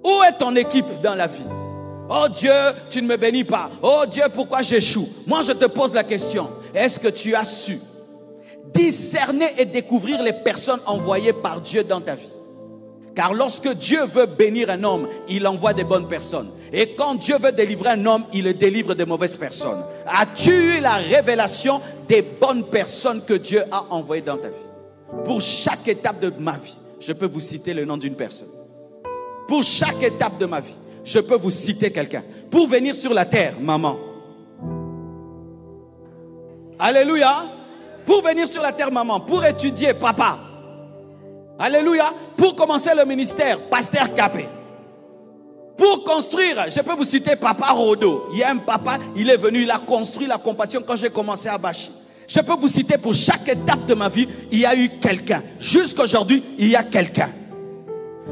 Où est ton équipe dans la vie? Oh Dieu, tu ne me bénis pas. Oh Dieu, pourquoi j'échoue? Moi, je te pose la question. Est-ce que tu as su discerner et découvrir les personnes envoyées par Dieu dans ta vie? Car lorsque Dieu veut bénir un homme, il envoie des bonnes personnes. Et quand Dieu veut délivrer un homme, il le délivre de mauvaises personnes. As-tu eu la révélation des bonnes personnes que Dieu a envoyées dans ta vie? Pour chaque étape de ma vie, je peux vous citer le nom d'une personne. Pour chaque étape de ma vie, je peux vous citer quelqu'un. Pour venir sur la terre, maman. Alléluia. Pour venir sur la terre, maman. Pour étudier, papa. Alléluia. Pour commencer le ministère, pasteur Capé. Pour construire, je peux vous citer papa Rodo. Il y a un papa, il est venu, il a construit la compassion quand j'ai commencé à Bachi. Je peux vous citer pour chaque étape de ma vie, il y a eu quelqu'un. Jusqu'à aujourd'hui, il y a quelqu'un.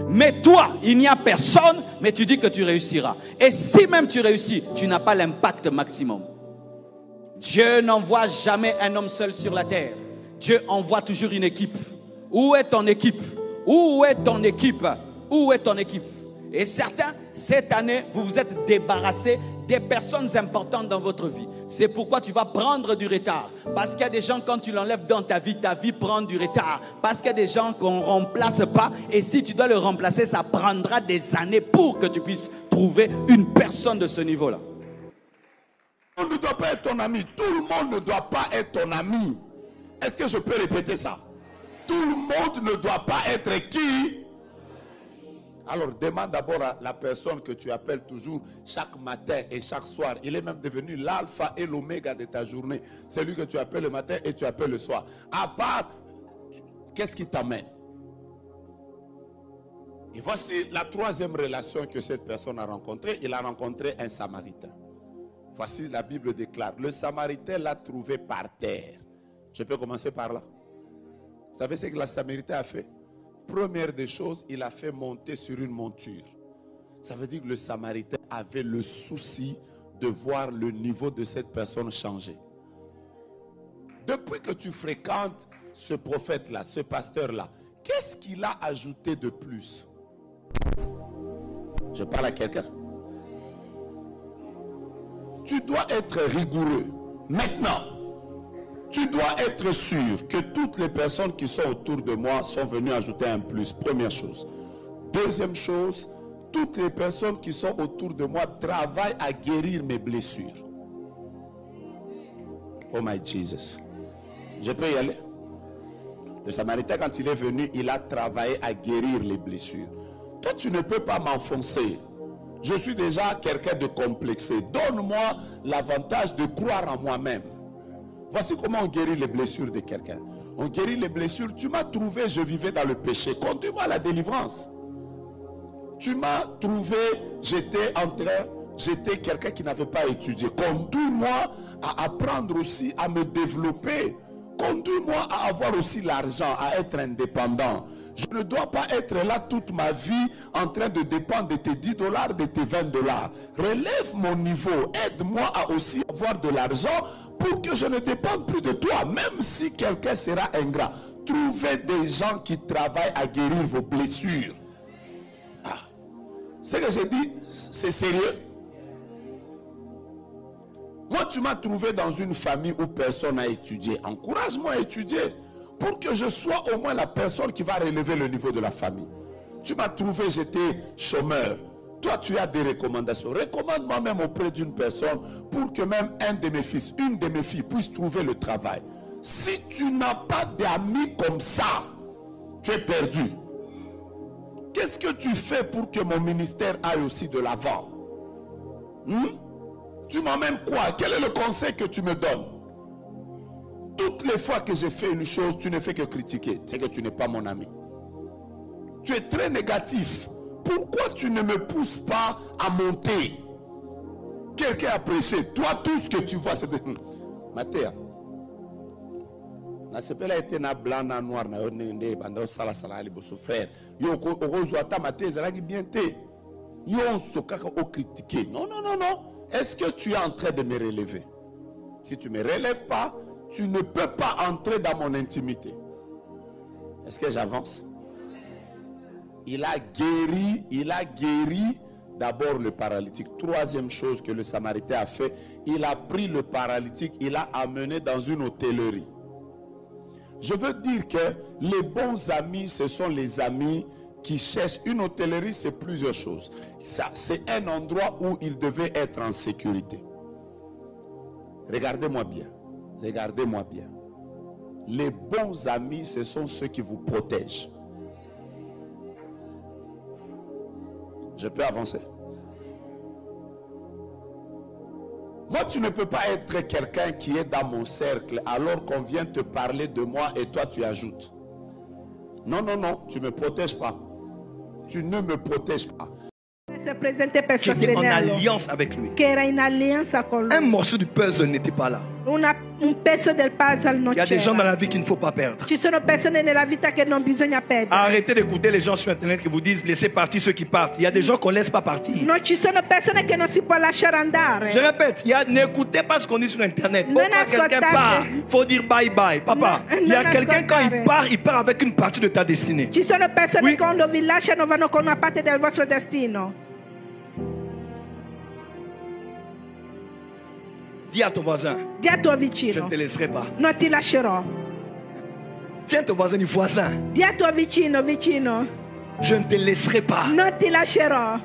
Mais toi, il n'y a personne, mais tu dis que tu réussiras. Et si même tu réussis, tu n'as pas l'impact maximum. Dieu n'envoie jamais un homme seul sur la terre. Dieu envoie toujours une équipe. Où est ton équipe? Où est ton équipe? Où est ton équipe? Et certains, cette année, vous vous êtes débarrassés des personnes importantes dans votre vie. C'est pourquoi tu vas prendre du retard. Parce qu'il y a des gens, quand tu l'enlèves dans ta vie prend du retard. Parce qu'il y a des gens qu'on ne remplace pas. Et si tu dois le remplacer, ça prendra des années pour que tu puisses trouver une personne de ce niveau-là. Tout le monde ne doit pas être ton ami. Tout le monde ne doit pas être ton ami. Est-ce que je peux répéter ça? Tout le monde ne doit pas être qui? Alors demande d'abord à la personne que tu appelles toujours chaque matin et chaque soir. Il est même devenu l'alpha et l'oméga de ta journée. C'est lui que tu appelles le matin et tu appelles le soir. À part, qu'est-ce qui t'amène? Et voici la troisième relation que cette personne a rencontrée. Il a rencontré un Samaritain. Voici la Bible déclare. Le Samaritain l'a trouvé par terre. Je peux commencer par là. Vous savez ce que le Samaritain a fait? Première des choses, il a fait monter sur une monture. Ça veut dire que le Samaritain avait le souci de voir le niveau de cette personne changer. Depuis que tu fréquentes ce prophète-là, ce pasteur-là, qu'est-ce qu'il a ajouté de plus? Je parle à quelqu'un. Tu dois être rigoureux. Maintenant, tu dois être sûr que toutes les personnes qui sont autour de moi sont venues ajouter un plus. Première chose. Deuxième chose, toutes les personnes qui sont autour de moi travaillent à guérir mes blessures. Oh my Jesus. Je peux y aller? Le Samaritain, quand il est venu, il a travaillé à guérir les blessures. Toi, tu ne peux pas m'enfoncer. Je suis déjà quelqu'un de complexé. Donne-moi l'avantage de croire en moi-même. Voici comment on guérit les blessures de quelqu'un. On guérit les blessures. Tu m'as trouvé, je vivais dans le péché. Conduis-moi à la délivrance. Tu m'as trouvé, j'étais quelqu'un qui n'avait pas étudié. Conduis-moi à apprendre aussi à me développer. Conduis-moi à avoir aussi l'argent, à être indépendant. Je ne dois pas être là toute ma vie en train de dépendre de tes 10 $, de tes 20 $. Relève mon niveau. Aide-moi à aussi avoir de l'argent pour que je ne dépende plus de toi. Même si quelqu'un sera ingrat. Trouvez des gens qui travaillent à guérir vos blessures. Ah. Ce que j'ai dit, c'est sérieux. Moi, tu m'as trouvé dans une famille où personne n'a étudié. Encourage-moi à étudier pour que je sois au moins la personne qui va relever le niveau de la famille. Tu m'as trouvé, j'étais chômeur. Toi, tu as des recommandations. Recommande-moi même auprès d'une personne pour que même un de mes fils, une de mes filles puisse trouver le travail. Si tu n'as pas d'amis comme ça, tu es perdu. Qu'est-ce que tu fais pour que mon ministère aille aussi de l'avant? Tu m'emmènes quoi? Quel est le conseil que tu me donnes? Toutes les fois que j'ai fait une chose, tu ne fais que critiquer. C'est que tu n'es pas mon ami. Tu es très négatif. Pourquoi tu ne me pousses pas à monter? Quelqu'un a prêché. Toi, tout ce que tu vois, c'est de... Matéa. Na sepela été na blanc na noir na nde banda sala sala ali boso frère. Yo ko ozo ata maté zalaki bien té. Yo so kaka o critiquer. Non non non non. Est-ce que tu es en train de me relever? Si tu ne me relèves pas, tu ne peux pas entrer dans mon intimité. Est-ce que j'avance? il a guéri d'abord le paralytique. Troisième chose que le Samaritain a fait, il a pris le paralytique, il l'a amené dans une hôtellerie. Je veux dire que les bons amis, ce sont les amis qui cherchent. Une hôtellerie, c'est plusieurs choses. Ça, c'est un endroit où il devait être en sécurité. Regardez-moi bien. Regardez-moi bien. Les bons amis, ce sont ceux qui vous protègent. Je peux avancer. Moi, tu ne peux pas être quelqu'un qui est dans mon cercle alors qu'on vient te parler de moi et toi tu ajoutes. Non, non, non, tu ne me protèges pas. Tu ne me protèges pas. Qui était en alliance avec lui. Un morceau du puzzle n'était pas là. Un pezzo del puzzle non Il y a des gens dans c'era. la vie qu'il ne faut pas perdre. Ci sono persone nella vita che non bisogna perdere. Arrêtez d'écouter les gens sur internet qui vous disent laissez partir ceux qui partent. Il y a des gens qu'on ne laisse pas partir. Non ci sono persone che non si può lasciare andare. Je répète, n'écoutez pas ce qu'on dit sur internet. Non Quand quelqu'un ascoltate. part, il faut dire bye bye. Papa, Non, il y a non quelqu'un quand ascoltare. il part avec une partie de ta destinée. Ci sono persone Oui. che quando vi lasciano vanno con una parte del vostro destino. Dis à ton voisin, Di a tuo je vicino, ne te laisserai pas. non ti lascerò. Tiens ton voisin du voisin, Di a tuo vicino, vicino, je ne te laisserai pas. non ti lascerò.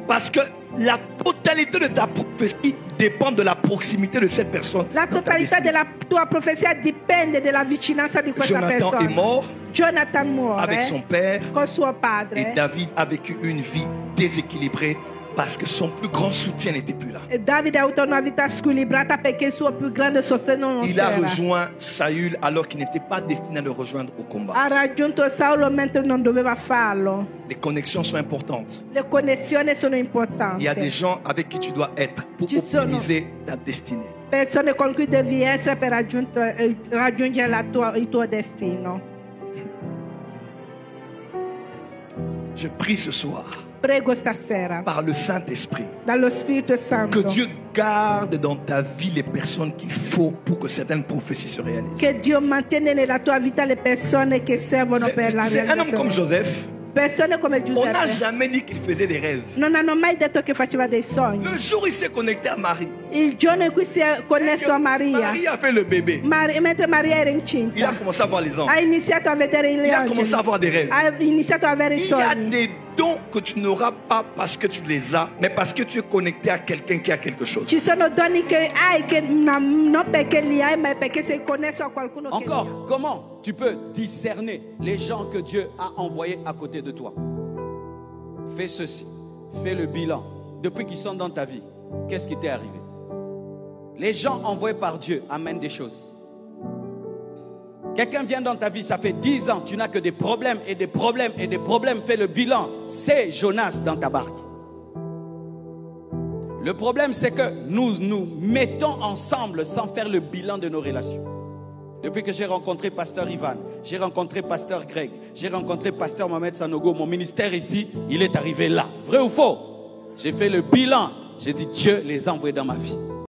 Parce que la totalité de ta prophétie dépend de la proximité de cette personne. La dans ta totalità destinée. della tua profezia dipende dalla vicinanza di questa Jonathan persona. est mort Jonathan muore avec son père con suo et padre. David a vécu une vie déséquilibrée parce que son plus grand soutien n'était plus là. E Davide ha avuto una vita squilibrata perché il suo più grande sostegno non Il a c'era. rejoint Saül alors qu'il n'était pas destiné à le rejoindre au combat. Ha raggiunto Saulo mentre non doveva farlo. Les connexions sont importantes. Le connessioni sono Il importanti. y a des gens avec qui tu dois être pour Ci sono- optimiser ta destinée. Persone con cui devi essere per raggiungere il tuo destino. Je prie ce soir Prego stasera, par le Saint-Esprit dallo Spirito Santo, que Dieu garde dans ta vie les personnes qu'il faut pour que certaines prophéties se réalisent. che Dio mantiene nella tua vita le persone che servono per la C'est un homme comme realizzazione. Joseph. Persone come On n'a Giuseppe jamais dit qu'il faisait des rêves. non hanno mai detto che faceva dei sogni. Le jour où il s'est connecté à Marie, Il giorno in cui si è connesso a Maria, Marie a fait le bébé. mentre Maria era Il a incinta, commencé à voir les anges. ha iniziato a vedere Il gli a commencé à angeli, avoir des rêves. ha iniziato a avere i Il y a sogni. des dons que tu n'auras pas parce que tu les as, mais parce que tu es connecté à quelqu'un qui a quelque chose. Ci sono doni che hai che non perché li hai, ma perché sei connesso a qualcuno che li ha. Encore, comment tu peux discerner les gens que Dieu a envoyés à côté de toi? Fais ceci, fais le bilan. Depuis qu'ils sont dans ta vie, qu'est-ce qui t'est arrivé? Les gens envoyés par Dieu amènent des choses. Quelqu'un vient dans ta vie, ça fait 10 ans, tu n'as que des problèmes et des problèmes et des problèmes. Fais le bilan. C'est Jonas dans ta barque. Le problème, c'est que nous nous mettons ensemble sans faire le bilan de nos relations. Depuis que j'ai rencontré Pasteur Ivan, j'ai rencontré Pasteur Greg, j'ai rencontré Pasteur Mohamed Sanogo, mon ministère ici, il est arrivé là. Vrai ou faux? J'ai fait le bilan. J'ai dit, Dieu les a envoyés dans ma vie.